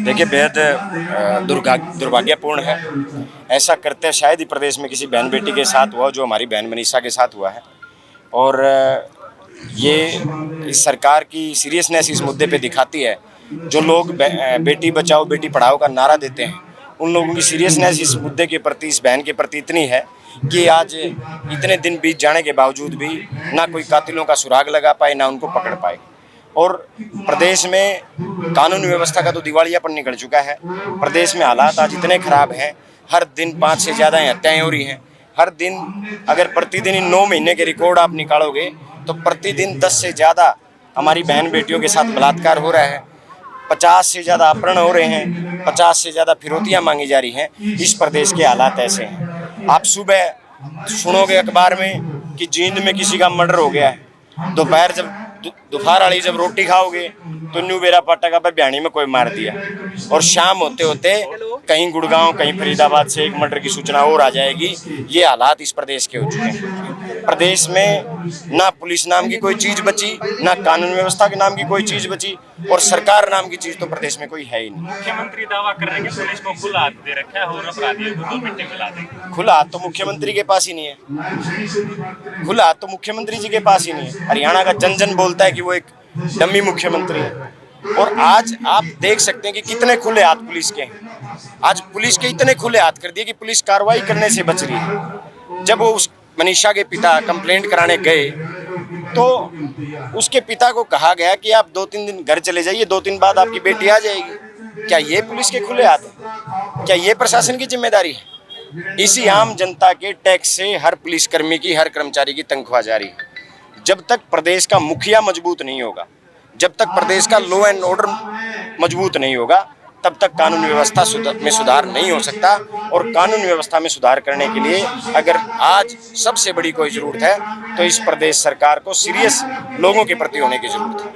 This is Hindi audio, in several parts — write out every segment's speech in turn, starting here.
देखिए, बेहद दुर्भाग्यपूर्ण है। ऐसा करते शायद ही प्रदेश में किसी बहन बेटी के साथ हुआ जो हमारी बहन मनीषा के साथ हुआ है। और ये इस सरकार की सीरियसनेस इस मुद्दे पे दिखाती है। जो लोग बेटी बचाओ बेटी पढ़ाओ का नारा देते हैं, उन लोगों की सीरियसनेस इस मुद्दे के प्रति, इस बहन के प्रति इतनी है कि आज इतने दिन बीत जाने के बावजूद भी ना कोई कातिलों का सुराग लगा पाए, ना उनको पकड़ पाए। और प्रदेश में कानून व्यवस्था का तो दिवालियापन निकल चुका है। प्रदेश में हालात आज इतने खराब हैं, हर दिन 5 से ज़्यादा हत्याएं हो रही हैं। हर दिन अगर प्रतिदिन इन 9 महीने के रिकॉर्ड आप निकालोगे तो प्रतिदिन 10 से ज़्यादा हमारी बहन बेटियों के साथ बलात्कार हो रहा है। 50 से ज़्यादा अपहरण हो रहे हैं, 50 से ज़्यादा फिरौतियाँ मांगी जा रही हैं। इस प्रदेश के हालात ऐसे हैं। आप सुबह सुनोगे अखबार में कि जींद में किसी का मर्डर हो गया है। दोपहर दोपहर वाली जब रोटी खाओगे तो न्यू बेरा पाटा का बयानी में कोई मार दिया। और शाम होते होते कहीं गुड़गांव, कहीं फरीदाबाद से एक मर्डर की सूचना और आ जाएगी। ये हालात इस प्रदेश के हो चुके हैं। प्रदेश में ना पुलिस नाम की कोई चीज़ बची, ना कानून व्यवस्था के नाम की कोई चीज़ बची, और सरकार नाम की चीज़ तो प्रदेश में कोई है ही नहीं। मुख्यमंत्री दावा कर रहे हैं कि पुलिस को खुला हाथ दे रखा है और अपराधियों को 2 मिनट में ला देंगे। खुला हाथ तो मुख्यमंत्री के पास ही नहीं है। खुला हाथ तो मुख्यमंत्री जी के पास ही नहीं है। हरियाणा का जन जन बोलता है कि वो एक डमी मुख्यमंत्री है। और आज आप देख सकते हैं कि कितने खुले हाथ पुलिस के हैं। आज पुलिस के इतने खुले हाथ कर दिए कि पुलिस कार्रवाई करने से बच रही है। जब वो उस मनीषा के पिता कंप्लेंट कराने गए तो उसके पिता को कहा गया कि आप 2-3 दिन घर चले जाइए, 2 दिन बाद आपकी बेटी आ जाएगी। क्या ये पुलिस के खुले हाथ है? क्या ये प्रशासन की जिम्मेदारी है? इसी आम जनता के टैक्स से हर पुलिसकर्मी की, हर कर्मचारी की तनख्वाह जारी है। जब तक प्रदेश का मुखिया मजबूत नहीं होगा, जब तक प्रदेश का लॉ एंड ऑर्डर मजबूत नहीं होगा, तब तक कानून व्यवस्था में सुधार नहीं हो सकता। और कानून व्यवस्था में सुधार करने के लिए अगर आज सबसे बड़ी कोई ज़रूरत है तो इस प्रदेश सरकार को सीरियस लोगों के प्रति होने की ज़रूरत है।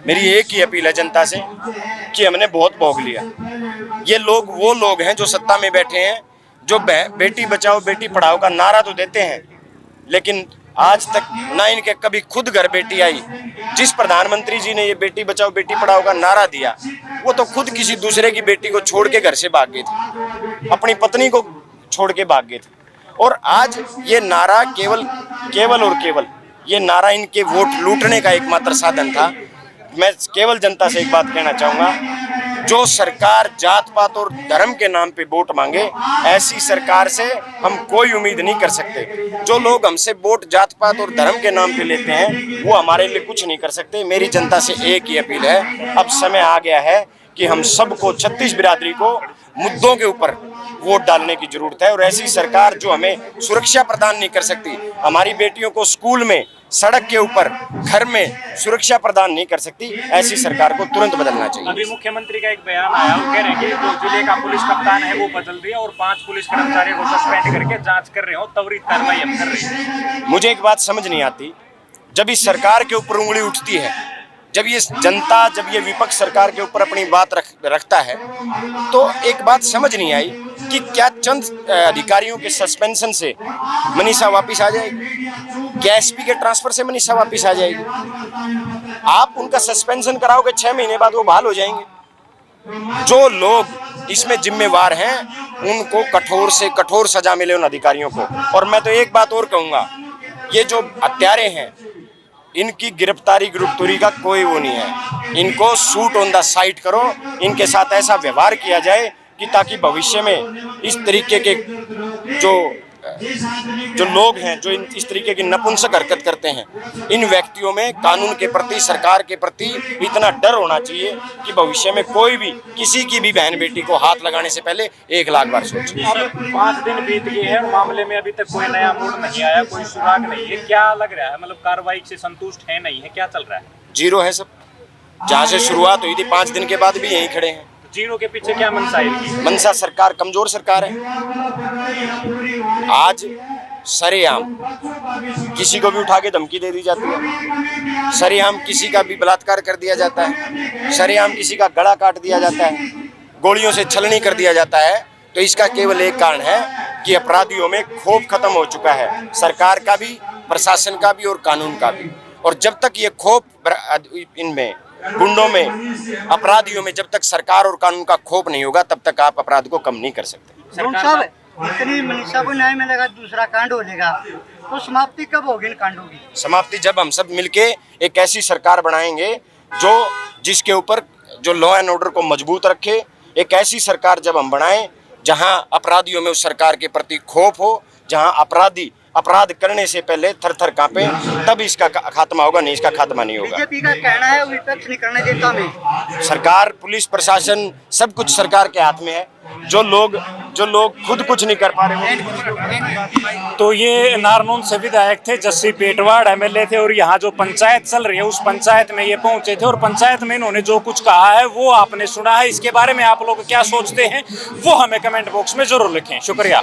मेरी एक ही अपील है जनता से कि हमने बहुत भोग लिया। ये लोग वो लोग हैं जो सत्ता में बैठे हैं, जो बेटी बचाओ बेटी पढ़ाओ का नारा तो देते हैं, लेकिन आज तक ना इनके कभी खुद घर बेटी आई। जिस प्रधानमंत्री जी ने ये बेटी बचाओ बेटी पढ़ाओ का नारा दिया, वो तो खुद किसी दूसरे की बेटी को छोड़ के घर से भाग गए थे, अपनी पत्नी को छोड़ के भाग गए थे। और आज ये नारा केवल और केवल ये नारा इनके वोट लूटने का एकमात्र साधन था। मैं केवल जनता से एक बात कहना चाहूँगा, जो सरकार जात पात और धर्म के नाम पे वोट मांगे, ऐसी सरकार से हम कोई उम्मीद नहीं कर सकते। जो लोग हमसे वोट जात पात और धर्म के नाम पे लेते हैं, वो हमारे लिए कुछ नहीं कर सकते। मेरी जनता से एक ही अपील है, अब समय आ गया है कि हम सबको, 36 बिरादरी को मुद्दों के ऊपर वोट डालने की जरूरत है। और ऐसी सरकार जो हमें सुरक्षा प्रदान नहीं कर सकती, हमारी बेटियों को स्कूल में, सड़क के ऊपर, घर में सुरक्षा प्रदान नहीं कर सकती, ऐसी सरकार को तुरंत बदलना चाहिए। अभी मुख्यमंत्री का एक बयान आया, वो कह रहे हैं कि जो जिले का पुलिस कप्तान है वो बदल दिया और 5 पुलिस कर्मचारियों को सस्पेंड करके जांच कर रहे हो, त्वरित कार्रवाई हम कर रहे हैं। मुझे एक बात समझ नहीं आती, जब इस सरकार के ऊपर उंगली उठती है, जब ये जनता, जब ये विपक्ष सरकार के ऊपर अपनी बात रखता है, तो एक बात समझ नहीं आई कि क्या चंद अधिकारियों के सस्पेंशन से मनीषा वापस आ जाएगी? क्या एसपी के ट्रांसफर से मनीषा वापस आ जाएगी? आप उनका सस्पेंशन कराओगे, 6 महीने बाद वो बहाल हो जाएंगे। जो लोग इसमें जिम्मेवार हैं, उनको कठोर से कठोर सजा मिले उन अधिकारियों को। और मैं तो एक बात और कहूँगा, ये जो हत्यारे हैं, इनकी गिरफ्तारी गिरफ्तारी का कोई वो नहीं है। इनको शूट ऑन द साइट करो, इनके साथ ऐसा व्यवहार किया जाए कि ताकि भविष्य में इस तरीके के जो लोग हैं, जो इस तरीके की नपुंसक हरकत करते हैं, इन व्यक्तियों में कानून के प्रति, सरकार के प्रति इतना डर होना चाहिए कि भविष्य में कोई भी किसी की भी बहन बेटी को हाथ लगाने से पहले 1 लाख बार सोचे। अब 5 दिन बीत गए हैं और मामले में अभी तक कोई नया मोड़ नहीं आया, कोई सुराग नहीं है। क्या लग रहा है, मतलब कार्रवाई से संतुष्ट है, नहीं है, क्या चल रहा है? जीरो है सब। जहाँ से शुरुआत हुई थी 5 दिन के बाद भी यहीं खड़े हैं। जीरो के पीछे क्या मंशा है? मंशा सरकार, कमजोर सरकार है। आज सरेआम किसी को भी उठा के धमकी दे दी जाती है, सरेआम किसी का भी बलात्कार कर दिया जाता है, सरेआम किसी का गला काट दिया जाता है, गोलियों से छलनी कर दिया जाता है। तो इसका केवल एक कारण है कि अपराधियों में खौफ खत्म हो चुका है, सरकार का भी, प्रशासन का भी और कानून का भी। और जब तक ये खौफ इनमें गुंडों में, अपराधियों में जब तक सरकार और कानून का खौफ नहीं होगा तब तक आप अपराध को कम नहीं कर सकते। डॉक्टर साहब, इतनी मनीषा को न्याय मिलेगा, दूसरा कांड हो जाएगा, तो समाप्ति कब होगी इन कांडों की? समाप्ति जब हम सब मिलके एक ऐसी सरकार बनाएंगे जो जिसके ऊपर जो लॉ एंड ऑर्डर को मजबूत रखे। एक ऐसी सरकार जब हम बनाएं जहां अपराधियों में उस सरकार के प्रति खौफ हो, जहां अपराधी अपराध करने से पहले थर थर कांपे, तब इसका खात्मा होगा, नहीं इसका खात्मा नहीं होगा। बीजेपी का कहना है विपक्ष नहीं करने देता हमें। सरकार, पुलिस प्रशासन, सब कुछ सरकार के हाथ में है। जो लोग खुद कुछ नहीं कर पा रहे। तो ये नारनौल से विधायक थे, जस्सी पेटवाड़ एमएलए थे, और यहाँ जो पंचायत चल रही है उस पंचायत में ये पहुंचे थे, और पंचायत में इन्होंने जो कुछ कहा है वो आपने सुना है। इसके बारे में आप लोग क्या सोचते हैं वो हमें कमेंट बॉक्स में जरूर लिखें। शुक्रिया।